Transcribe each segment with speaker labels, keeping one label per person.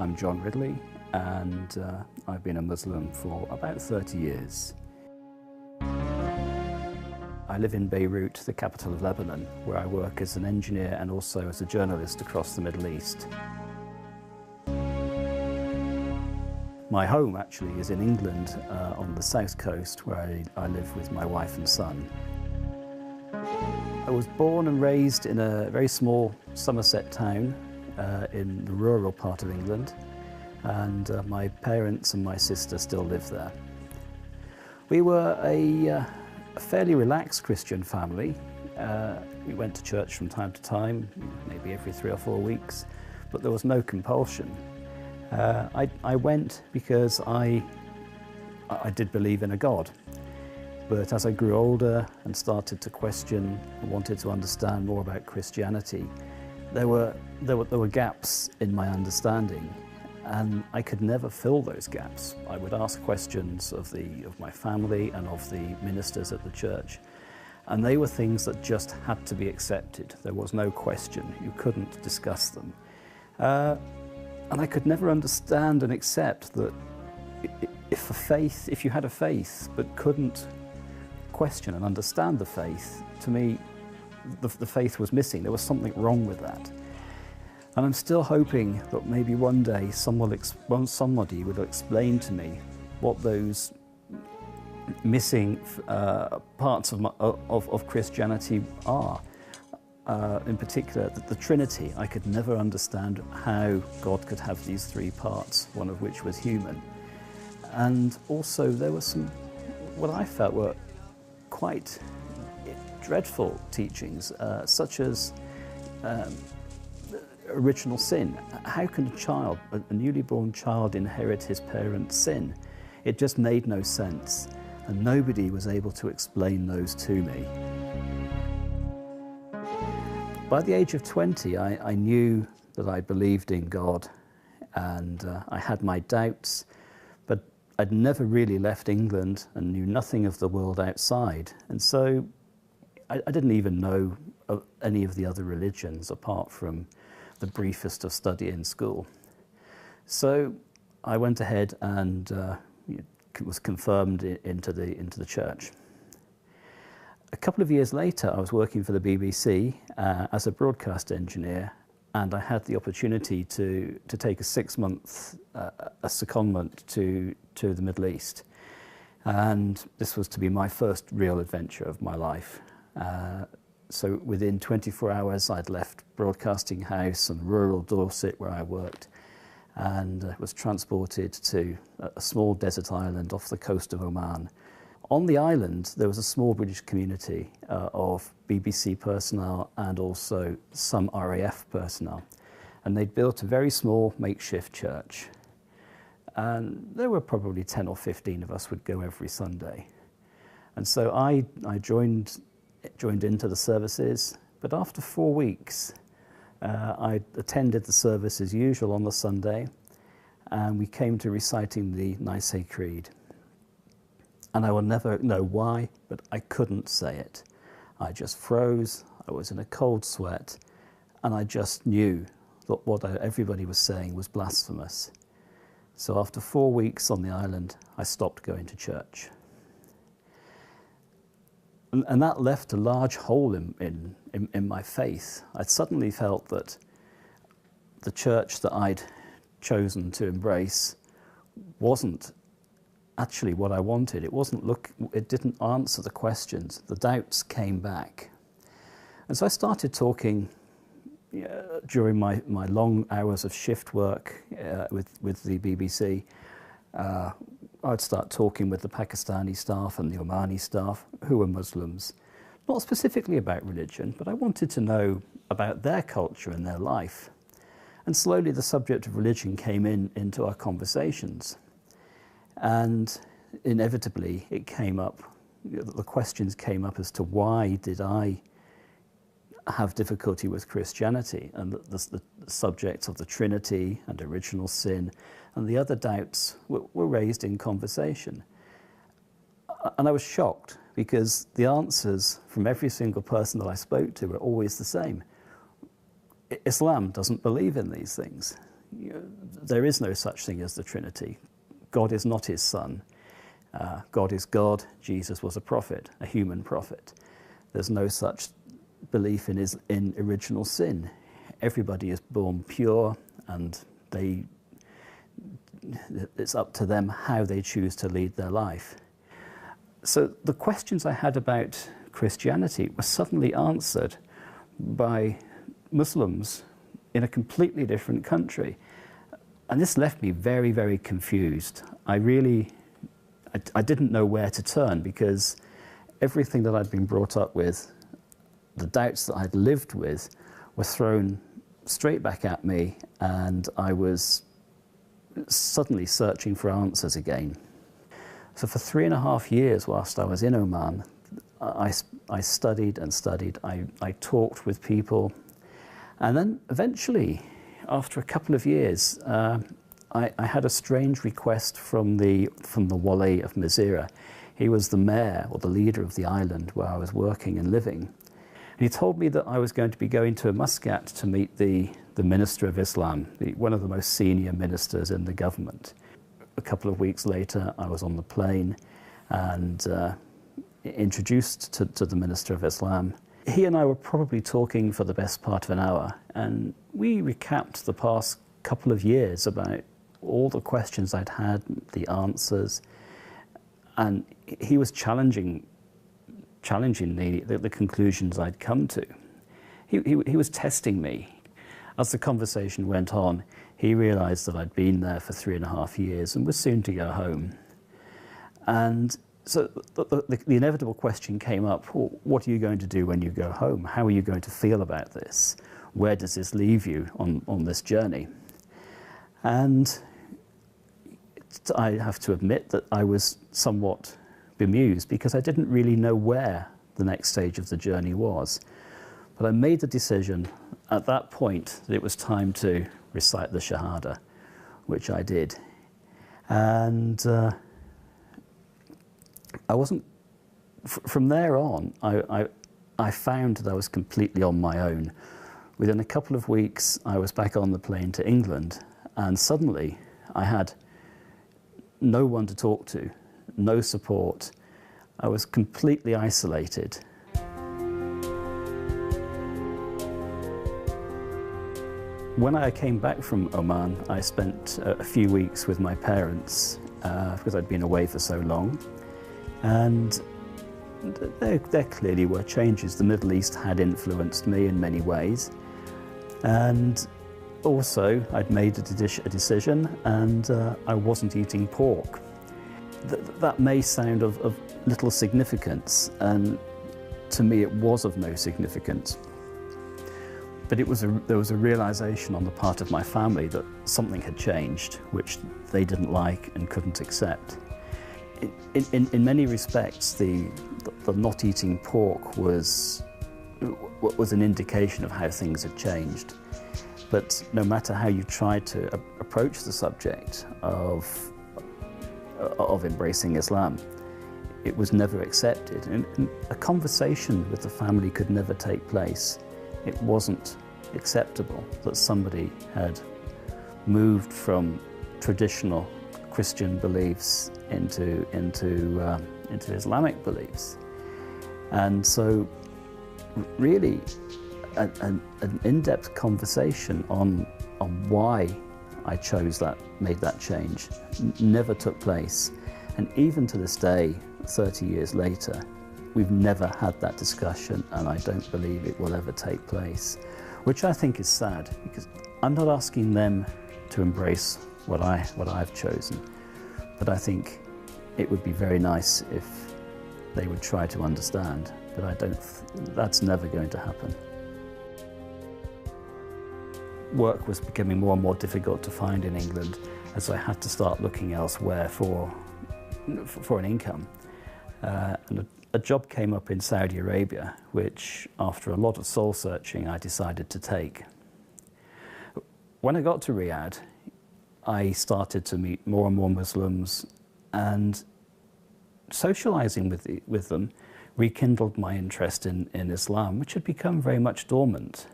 Speaker 1: I'm John Ridley, and I've been a Muslim for about 30 years. I live in Beirut, the capital of Lebanon, where I work as an engineer and also as a journalist across the Middle East. My home actually is in England, on the south coast, where I live with my wife and son. I was born and raised in a very small Somerset town in the rural part of England, and my parents and my sister still live there. We were a fairly relaxed Christian family. We went to church from time to time, maybe every 3 or 4 weeks, but there was no compulsion. I went because I did believe in a God. But as I grew older and started to question and wanted to understand more about Christianity, there were gaps in my understanding, and I could never fill those gaps. I would ask questions of my family and of the ministers at the church, and they were things that just had to be accepted. There was no question. You couldn't discuss them. And I could never understand and accept that if you had a faith but couldn't question and understand the faith, to me, the faith was missing. There was something wrong with that. And I'm still hoping that maybe one day somebody will explain to me what those missing parts of Christianity are. In particular, the Trinity. I could never understand how God could have these 3 parts, one of which was human. And also there were some, what I felt were quite dreadful teachings, such as original sin. How can a newly born child inherit his parents' sin? It just made no sense, and nobody was able to explain those to me. By the age of 20, I knew that I believed in God, and I had my doubts, but I'd never really left England and knew nothing of the world outside. And so I didn't even know of any of the other religions apart from the briefest of study in school. So I went ahead and was confirmed into the church. A couple of years later, I was working for the BBC as a broadcast engineer, and I had the opportunity to take a 6-month secondment to the Middle East. And this was to be my first real adventure of my life. So within 24 hours, I'd left broadcasting house and rural Dorset where I worked, and was transported to a small desert island off the coast of Oman. On the island, there was a small British community of BBC personnel and also some RAF personnel. And they'd built a very small makeshift church. And there were probably 10 or 15 of us would go every Sunday. And so I joined into the services, but after 4 weeks, I attended the service as usual on the Sunday, and we came to reciting the Nicene Creed. And I will never know why, but I couldn't say it. I just froze, I was in a cold sweat, and I just knew that what everybody was saying was blasphemous. So after 4 weeks on the island, I stopped going to church. And that left a large hole in my faith. I suddenly felt that the church that I'd chosen to embrace wasn't actually what I wanted. It didn't answer the questions. The doubts came back. And so I started talking during my long hours of shift work with the BBC. I'd start talking with the Pakistani staff and the Omani staff, who were Muslims. Not specifically about religion, but I wanted to know about their culture and their life. And slowly the subject of religion came into our conversations. And inevitably it came up, the questions came up as to why did I have difficulty with Christianity, and the subjects of the Trinity and original sin and the other doubts were raised in conversation. And I was shocked because the answers from every single person that I spoke to were always the same. Islam doesn't believe in these things. there is no such thing as the Trinity. God is not his son. God is God. Jesus was a prophet, a human prophet. There's no such belief in original sin. Everybody is born pure, and it's up to them how they choose to lead their life. So the questions I had about Christianity were suddenly answered by Muslims in a completely different country. And this left me very, very confused. I didn't know where to turn, because everything that I'd been brought up with, the doubts that I'd lived with, were thrown straight back at me, and I was suddenly searching for answers again. So for 3.5 years whilst I was in Oman, I studied and studied. I talked with people, and then eventually, after a couple of years, I had a strange request from the Wali of Masira. He was the mayor or the leader of the island where I was working and living. And he told me that I was going to be going to Muscat to meet the Minister of Islam, one of the most senior ministers in the government. A couple of weeks later, I was on the plane and introduced to the Minister of Islam. He and I were probably talking for the best part of an hour, and we recapped the past couple of years about all the questions I'd had, the answers, and he was challenging the conclusions I'd come to. He was testing me. As the conversation went on, he realised that I'd been there for 3.5 years and was soon to go home. And so the inevitable question came up: well, what are you going to do when you go home? How are you going to feel about this? Where does this leave you on this journey? And I have to admit that I was somewhat bemused, because I didn't really know where the next stage of the journey was. But I made the decision at that point that it was time to recite the Shahada, which I did. And I wasn't, from there on, I found that I was completely on my own. Within a couple of weeks, I was back on the plane to England, and suddenly I had no one to talk to, no support. I was completely isolated. When I came back from Oman, I spent a few weeks with my parents because I'd been away for so long. And there clearly were changes. The Middle East had influenced me in many ways. And also, I'd made a decision, and I wasn't eating pork. That may sound of little significance, and to me it was of no significance. But there was a realization on the part of my family that something had changed, which they didn't like and couldn't accept. In many respects, the not eating pork was an indication of how things had changed. But no matter how you tried to approach the subject of embracing Islam, it was never accepted. And a conversation with the family could never take place. It wasn't acceptable that somebody had moved from traditional Christian beliefs into Islamic beliefs. And so really an in-depth conversation on why I made that change never took place. And even to this day, 30 years later, we've never had that discussion, and I don't believe it will ever take place, which I think is sad, because I'm not asking them to embrace what I've chosen, but I think it would be very nice if they would try to understand, but that's never going to happen. Work was becoming more and more difficult to find in England, and so I had to start looking elsewhere for an income. And a job came up in Saudi Arabia, which, after a lot of soul searching, I decided to take. When I got to Riyadh, I started to meet more and more Muslims, and socializing with them rekindled my interest in Islam, which had become very much dormant.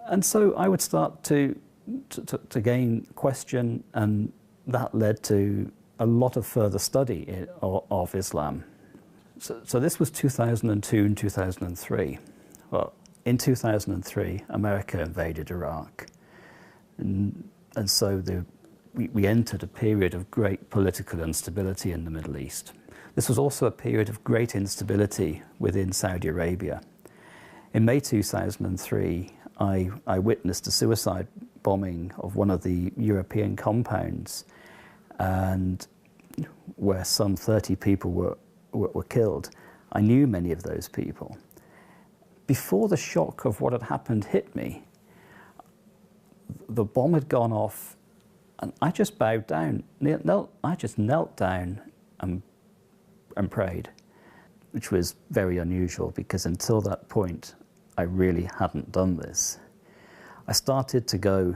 Speaker 1: And so I would start to to gain question, and that led to a lot of further study of Islam. So this was 2002 and 2003. Well, in 2003, America invaded Iraq. And so we entered a period of great political instability in the Middle East. This was also a period of great instability within Saudi Arabia. In May 2003, I witnessed a suicide bombing of one of the European compounds, and where some 30 people were killed. I knew many of those people. Before the shock of what had happened hit me, the bomb had gone off, and I just bowed down. I just knelt down and prayed, which was very unusual, because until that point, I really hadn't done this. I started to go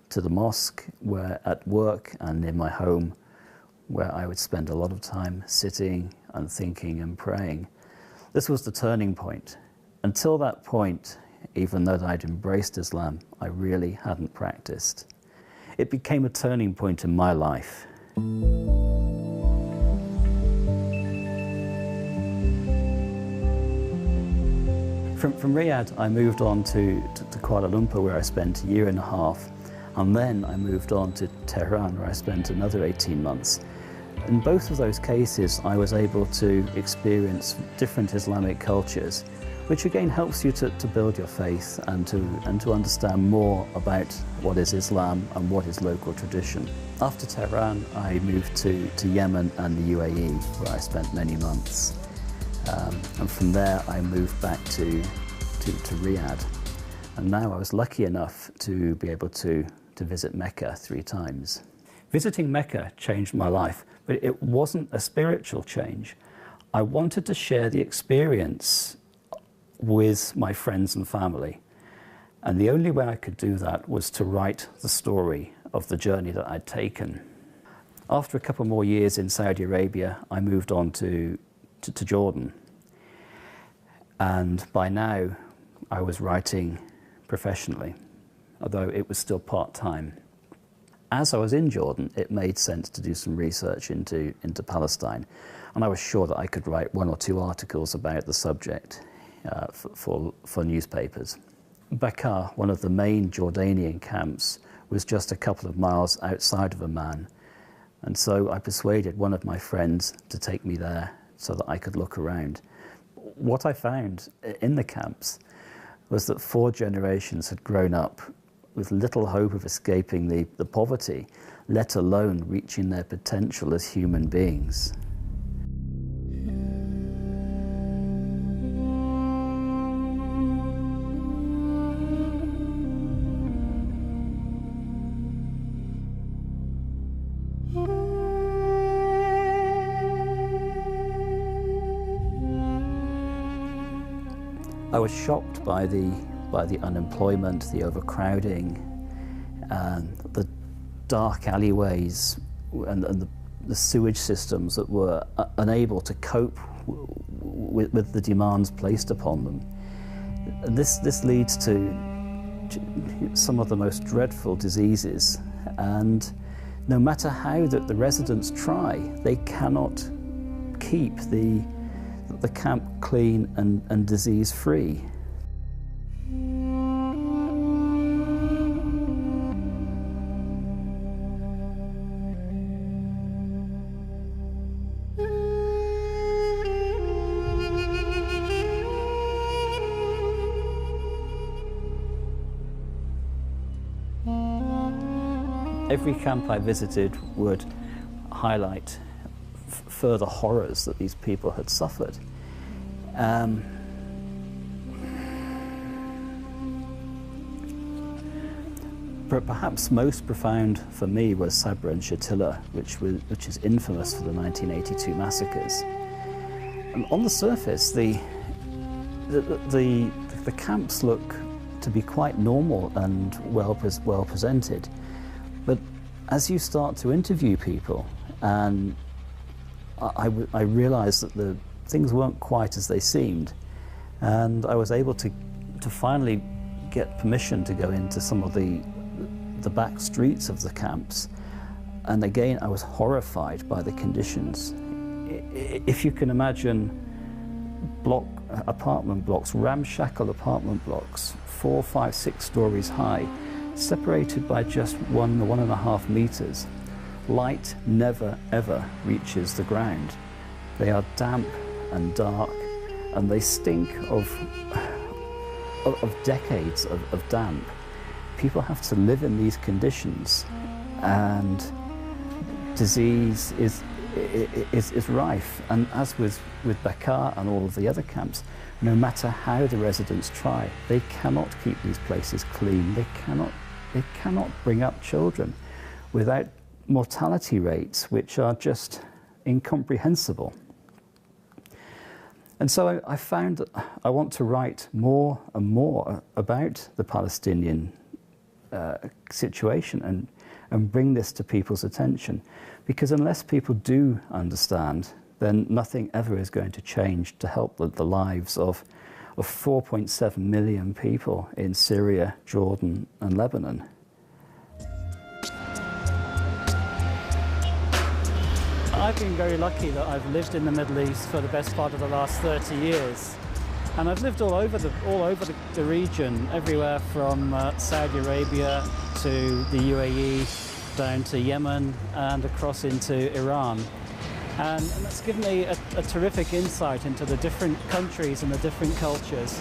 Speaker 1: to the mosque where at work and in my home, where I would spend a lot of time sitting and thinking and praying. This was the turning point. Until that point, even though I'd embraced Islam, I really hadn't practiced. It became a turning point in my life. From Riyadh, I moved on to Kuala Lumpur, where I spent a year and a half, and then I moved on to Tehran, where I spent another 18 months. In both of those cases, I was able to experience different Islamic cultures, which again helps you to build your faith and to understand more about what is Islam and what is local tradition. After Tehran, I moved to Yemen and the UAE, where I spent many months. And from there, I moved back to Riyadh. And now I was lucky enough to be able to visit Mecca 3 times. Visiting Mecca changed my life, but it wasn't a spiritual change. I wanted to share the experience with my friends and family. And the only way I could do that was to write the story of the journey that I'd taken. After a couple more years in Saudi Arabia, I moved on to Jordan. And by now, I was writing professionally, although it was still part-time. As I was in Jordan, it made sense to do some research into Palestine, and I was sure that I could write 1 or 2 articles about the subject for newspapers. Bekaa, one of the main Jordanian camps, was just a couple of miles outside of Amman, and so I persuaded one of my friends to take me there so that I could look around. What I found in the camps was that 4 generations had grown up with little hope of escaping the poverty, let alone reaching their potential as human beings. I was shocked by the unemployment, the overcrowding, and the dark alleyways and the sewage systems that were unable to cope with the demands placed upon them. And this leads to some of the most dreadful diseases, and no matter how the residents try, they cannot keep the camp clean and disease-free. Every camp I visited would highlight further horrors that these people had suffered. Perhaps most profound for me was Sabra and Shatila, which is infamous for the 1982 massacres. And on the surface, the camps look to be quite normal and well presented, but as you start to interview people, and I realized that the things weren't quite as they seemed, and I was able to finally get permission to go into some of the the back streets of the camps. And again, I was horrified by the conditions. If you can imagine apartment blocks, ramshackle apartment blocks, 4, 5, 6 stories high, separated by just 1.5 meters. Light never ever reaches the ground. They are damp and dark, and they stink of decades of damp. People have to live in these conditions, and disease is rife. And as with Bakar and all of the other camps, no matter how the residents try, they cannot keep these places clean. They cannot bring up children without mortality rates which are just incomprehensible. And so I found that I want to write more and more about the Palestinian situation and bring this to people's attention, because unless people do understand, then nothing ever is going to change to help the lives of 4.7 million people in Syria, Jordan and Lebanon.
Speaker 2: I've been very lucky that I've lived in the Middle East for the best part of the last 30 years. And I've lived all over the region, everywhere from Saudi Arabia to the UAE, down to Yemen and across into Iran. And that's given me a terrific insight into the different countries and the different cultures,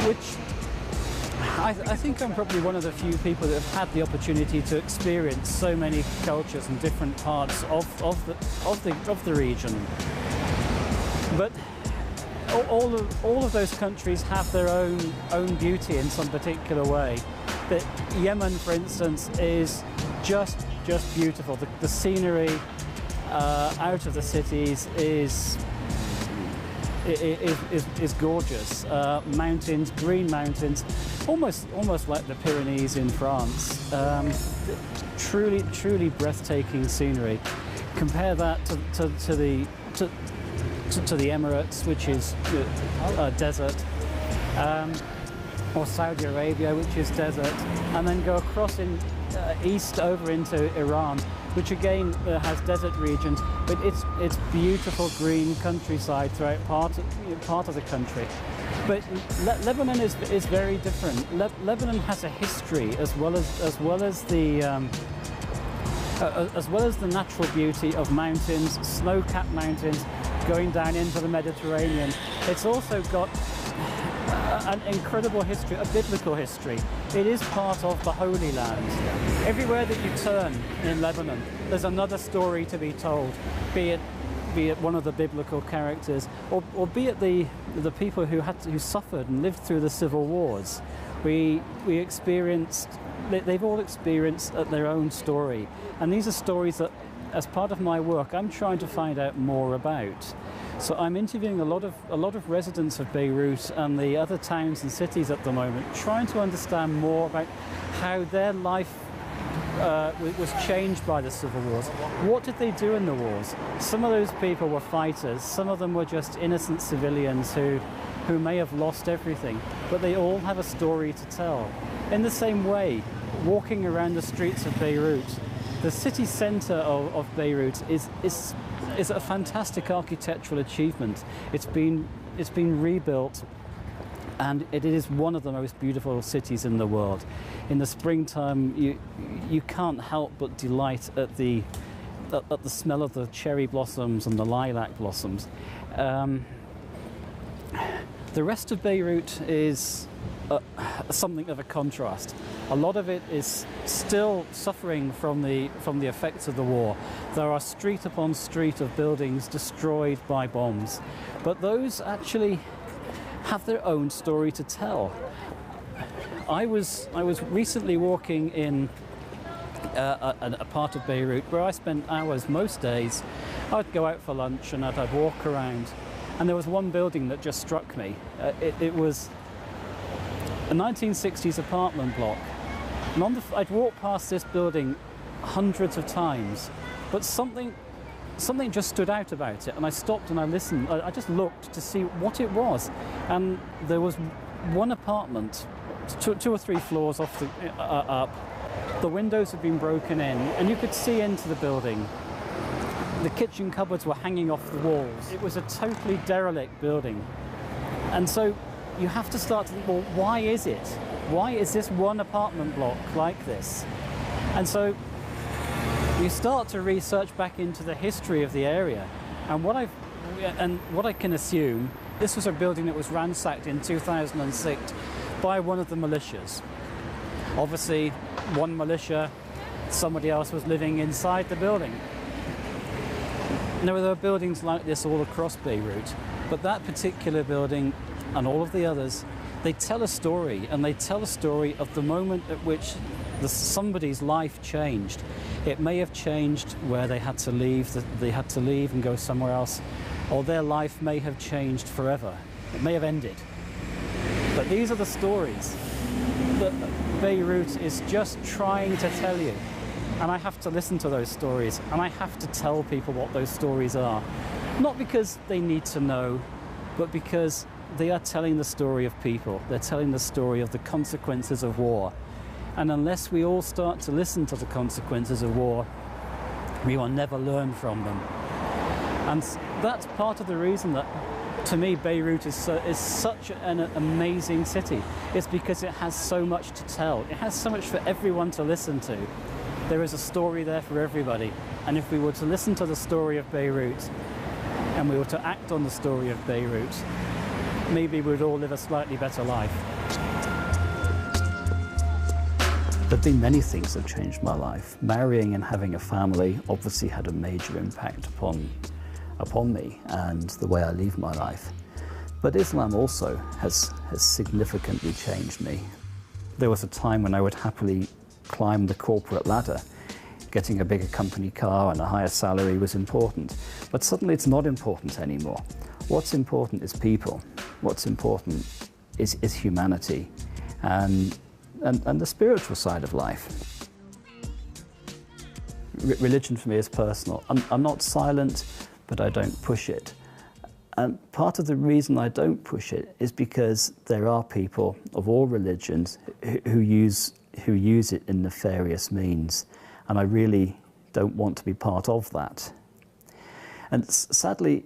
Speaker 2: which I think I'm probably one of the few people that have had the opportunity to experience so many cultures and different parts of the region. But all of those countries have their own beauty in some particular way. But Yemen, for instance, is just beautiful. The scenery out of the cities is gorgeous. Mountains, green mountains, almost like the Pyrenees in France. Truly breathtaking scenery. Compare that to the Emirates, which is a desert, or Saudi Arabia, which is desert, and then go across east over into Iran, which again has desert regions, but it's beautiful green countryside throughout part of the country. But Lebanon is very different. Lebanon has a history as well as the natural beauty of mountains, snow-capped mountains going down into the Mediterranean. It's also got an incredible history, a biblical history. It is part of the Holy Land. Everywhere that you turn in Lebanon, there's another story to be told, be it one of the biblical characters, or be it the people who suffered and lived through the civil wars. They've all experienced their own story, and these are stories that, as part of my work, I'm trying to find out more about. So I'm interviewing a lot of residents of Beirut and the other towns and cities at the moment, trying to understand more about how their life was changed by the civil wars. What did they do in the wars? Some of those people were fighters, some of them were just innocent civilians who may have lost everything, but they all have a story to tell. In the same way, walking around the streets of Beirut, the city centre of Beirut is a fantastic architectural achievement. It's been rebuilt, and it is one of the most beautiful cities in the world. In the springtime, you can't help but delight at the smell of the cherry blossoms and the lilac blossoms. The rest of Beirut is something of a contrast. A lot of it is still suffering from the effects of the war. There are street upon street of buildings destroyed by bombs, but those actually have their own story to tell. I was recently walking in a part of Beirut where I spent hours most days. I'd go out for lunch and I'd walk around, and there was one building that just struck me. It was a 1960s apartment block, and I'd walked past this building hundreds of times, but something just stood out about it, and I stopped and I listened. I just looked to see what it was, and there was one apartment, two or three floors up, The windows had been broken in and you could see into the building. The kitchen cupboards were hanging off the walls. It was a totally derelict building. And so you have to start to think, well, why is it? Why is this one apartment block like this? And so you start to research back into the history of the area. And what I can assume, this was a building that was ransacked in 2006 by one of the militias. Obviously, one militia, somebody else was living inside the building. Now, there are buildings like this all across Beirut, but that particular building and all of the others, they tell a story, and they tell a story of the moment at which somebody's life changed. It may have changed where they had to leave, and go somewhere else, or their life may have changed forever. It may have ended. But these are the stories that Beirut is just trying to tell you. And I have to listen to those stories, and I have to tell people what those stories are. Not because they need to know, but because they are telling the story of people. They're telling the story of the consequences of war. And unless we all start to listen to the consequences of war, we will never learn from them. And that's part of the reason that, to me, Beirut is such an amazing city. It's because it has so much to tell. It has so much for everyone to listen to. There is a story there for everybody. And if we were to listen to the story of Beirut, and we were to act on the story of Beirut, maybe we'd all live a slightly better life.
Speaker 1: There have been many things that changed my life. Marrying and having a family obviously had a major impact upon me and the way I live my life. But Islam also has significantly changed me. There was a time when I would happily climb the corporate ladder. Getting a bigger company car and a higher salary was important. But suddenly it's not important anymore. What's important is people. What's important is humanity and the spiritual side of life. Religion for me is personal. I'm not silent, but I don't push it. And part of the reason I don't push it is because there are people of all religions who use it in nefarious means, and I really don't want to be part of that. And sadly,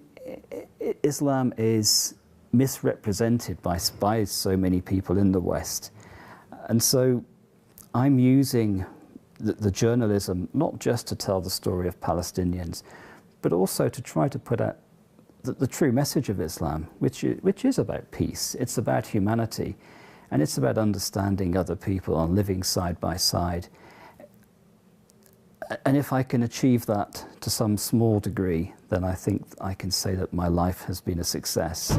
Speaker 1: Islam is misrepresented by so many people in the West. And so I'm using the journalism not just to tell the story of Palestinians, but also to try to put out the true message of Islam, which is about peace. It's about humanity, and it's about understanding other people and living side by side. And if I can achieve that to some small degree, then I think I can say that my life has been a success.